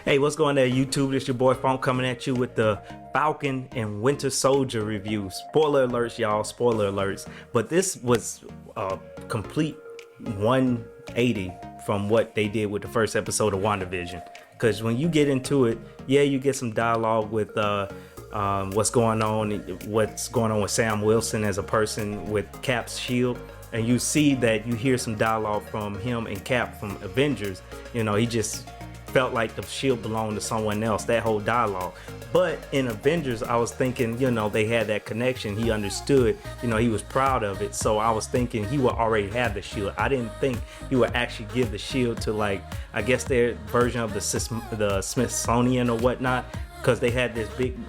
Hey, what's going on YouTube? It's your boy Falcon coming at you with the Falcon and Winter Soldier review. Spoiler alerts, y'all. Spoiler alerts. But this was a complete 180 from what they did with the first episode of WandaVision. Because when you get into it, yeah, you get some dialogue with what's going on with Sam Wilson as a person with Cap's shield. And you see that you hear some dialogue from him and Cap from Avengers. You know, he just felt like the shield belonged to someone else, that whole dialogue. But in Avengers, I was thinking, you know, they had that connection. He understood, you know, he was proud of it. So I was thinking he would already have the shield. I didn't think he would actually give the shield to, like, I guess their version of the Smithsonian or whatnot, because they had this big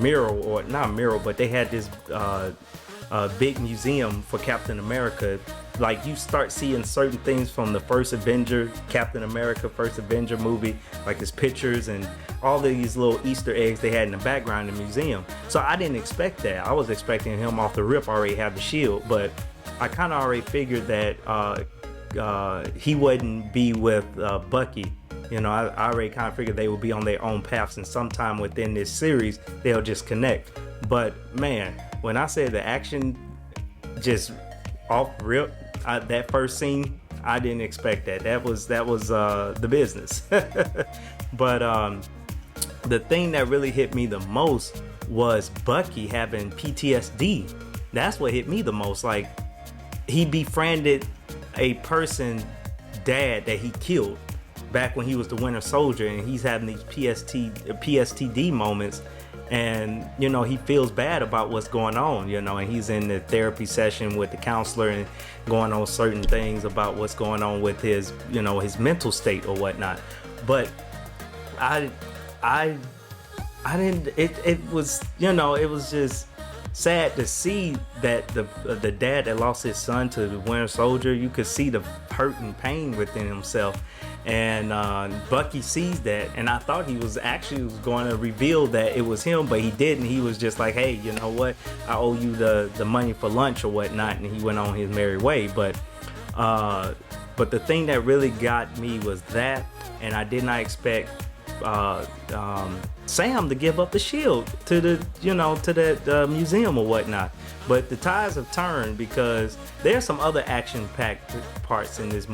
mural, or not mural, but they had this big museum for Captain America. Like, you start seeing certain things from the first Avenger, Captain America first Avenger movie, like his pictures and all these little Easter eggs they had in the background in the museum. So I didn't expect that. I was expecting him off the rip already have the shield, but I kind of already figured that he wouldn't be with Bucky. You know, I already kind of figured they would be on their own paths, and sometime within this series they'll just connect. But man, when I said the action just off rip, that first scene, I didn't expect that. That was the business. But the thing that really hit me the most was Bucky having PTSD. That's what hit me the most. Like, he befriended a person, dad, that he killed back when he was the Winter Soldier, and he's having these PTSD moments. And, you know, he feels bad about what's going on, you know, and he's in the therapy session with the counselor and going on certain things about what's going on with his, you know, his mental state or whatnot. But I didn't, it was, you know, it was just sad to see that the dad that lost his son to the Winter Soldier, you could see the hurt and pain within himself. And Bucky sees that, and I thought he was going to reveal that it was him, but he didn't. He was just like, hey, you know what, I owe you the money for lunch or whatnot, and he went on his merry way. But the thing that really got me was that, and I did not expect Sam to give up the shield to the museum or whatnot. But the tides have turned, because there's some other action-packed parts in this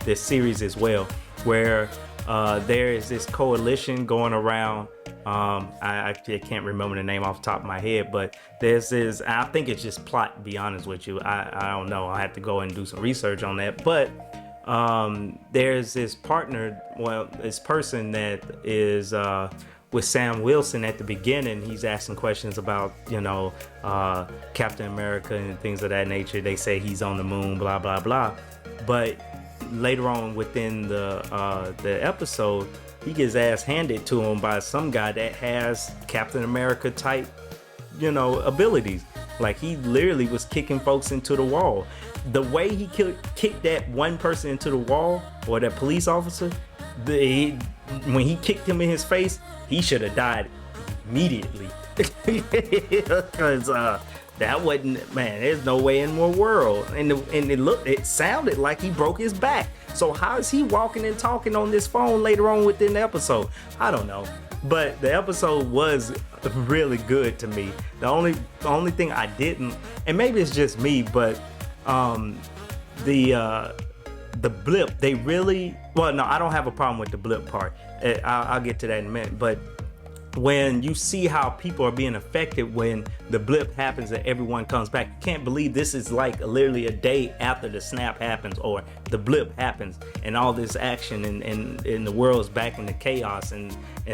this series as well, where there is this coalition going around. I can't remember the name off the top of my head, but there's this, I think it's just plot, to be honest with you. I don't know. I have to go and do some research on that. But there's this this person that is with Sam Wilson at the beginning. He's asking questions about, you know, Captain America and things of that nature. They say he's on the moon, blah blah blah. But later on within the episode, he gets ass handed to him by some guy that has Captain America type, you know, abilities. Like, he literally was kicking folks into the wall. The way he kicked that one person into the wall, or that police officer, when he kicked him in his face, he should have died immediately. Because that wasn't, man, there's no way in the world. And it sounded like he broke his back. So how is he walking and talking on this phone later on within the episode? I don't know. But the episode was really good to me. The only thing I didn't, and maybe it's just me, but the blip, they really, well, no, I don't have a problem with the blip part. I'll get to that in a minute. But when you see how people are being affected when the blip happens and everyone comes back, you can't believe this is like literally a day after the snap happens or the blip happens, and all this action and the world's back into chaos and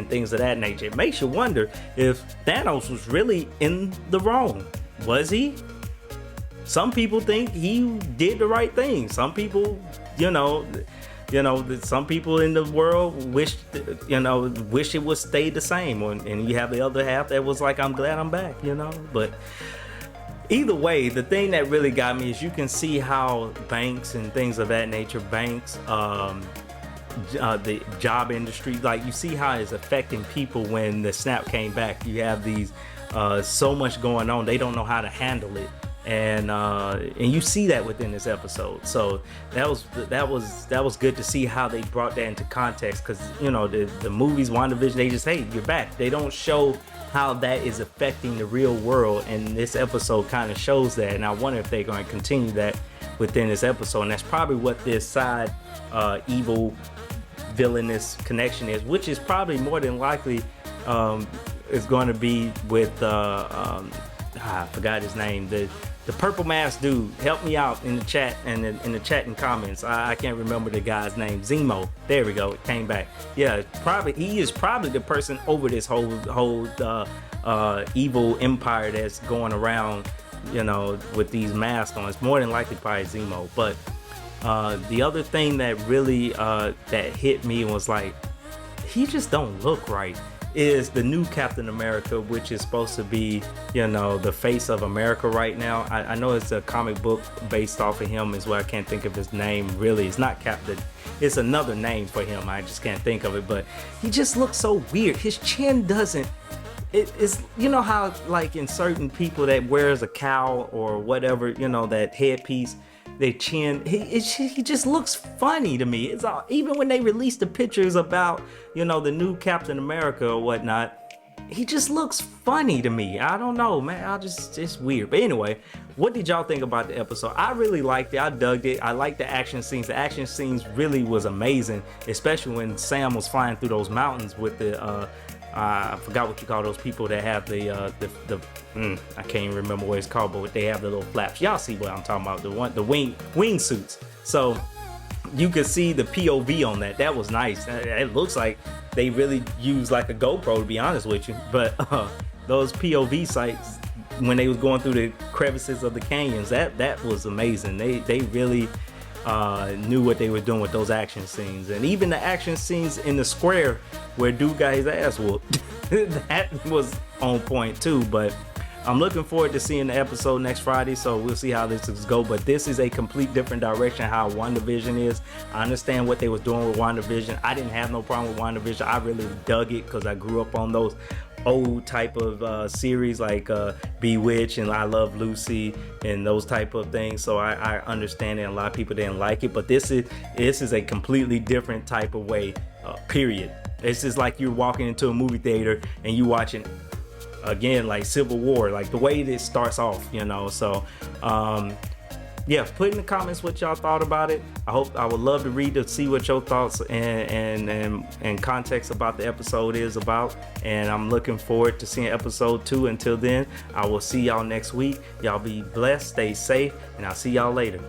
things of that nature. It makes you wonder if Thanos was really in the wrong. Was he? Some people think he did the right thing. Some people, you know, some people in the world wish it would stay the same, and you have the other half that was like, I'm glad I'm back, you know. But either way, the thing that really got me is you can see how banks and things of that nature, the job industry, like, you see how it's affecting people when the snap came back. You have these so much going on, they don't know how to handle it. and you see that within this episode. So that was good to see how they brought that into context, because the movies, WandaVision, they just, hey, you're back. They don't show how that is affecting the real world, and this episode kind of shows that. And I wonder if they're going to continue that within this episode, and that's probably what this side evil villainous connection is, which is probably more than likely is going to be with I forgot his name, the purple mask dude. Help me out in the chat and in the chat and comments. I can't remember the guy's name. Zemo. There we go. It came back. Yeah, he is probably the person over this whole evil empire that's going around, with these masks on. It's more than likely probably Zemo. But the other thing that really that hit me was like, he just don't look right, is the new Captain America, which is supposed to be, the face of America right now. I know it's a comic book based off of him as well. I can't think of his name really. It's not Captain. It's another name for him. I just can't think of it. But he just looks so weird. His chin doesn't. It's how like in certain people that wears a cowl or whatever, that headpiece, their chin, he just looks funny to me. It's all, even when they released the pictures about the new Captain America or whatnot, he just looks funny to me. I don't know, man. It's weird. But anyway, what did y'all think about the episode? I really liked it. I dug it. I liked the action scenes. The action scenes really was amazing, especially when Sam was flying through those mountains with the I forgot what you call those people that have the I can't even remember what it's called, but they have the little flaps. Y'all see what I'm talking about, the wing suits. So you could see the POV on that. That was nice. It looks like they really used like a GoPro, to be honest with you. But those POV sites, when they was going through the crevices of the canyons, that was amazing. They really knew what they were doing with those action scenes. And even the action scenes in the square where dude got his ass whooped, that was on point too. But I'm looking forward to seeing the episode next Friday, so we'll see how this is go. But this is a complete different direction how WandaVision is. I understand what they was doing with WandaVision. I didn't have no problem with WandaVision. I really dug it because I grew up on those old type of series like Bewitched and I Love Lucy and those type of things. So I understand that a lot of people didn't like it, but this is a completely different type of way, period. It's just like you're walking into a movie theater and you watching again like Civil War, like the way this starts off, so yeah, put in the comments what y'all thought about it. I would love to read to see what your thoughts and context about the episode is about, and I'm looking forward to seeing episode 2. Until then, I will see y'all next week. Y'all be blessed, stay safe, and I'll see y'all later.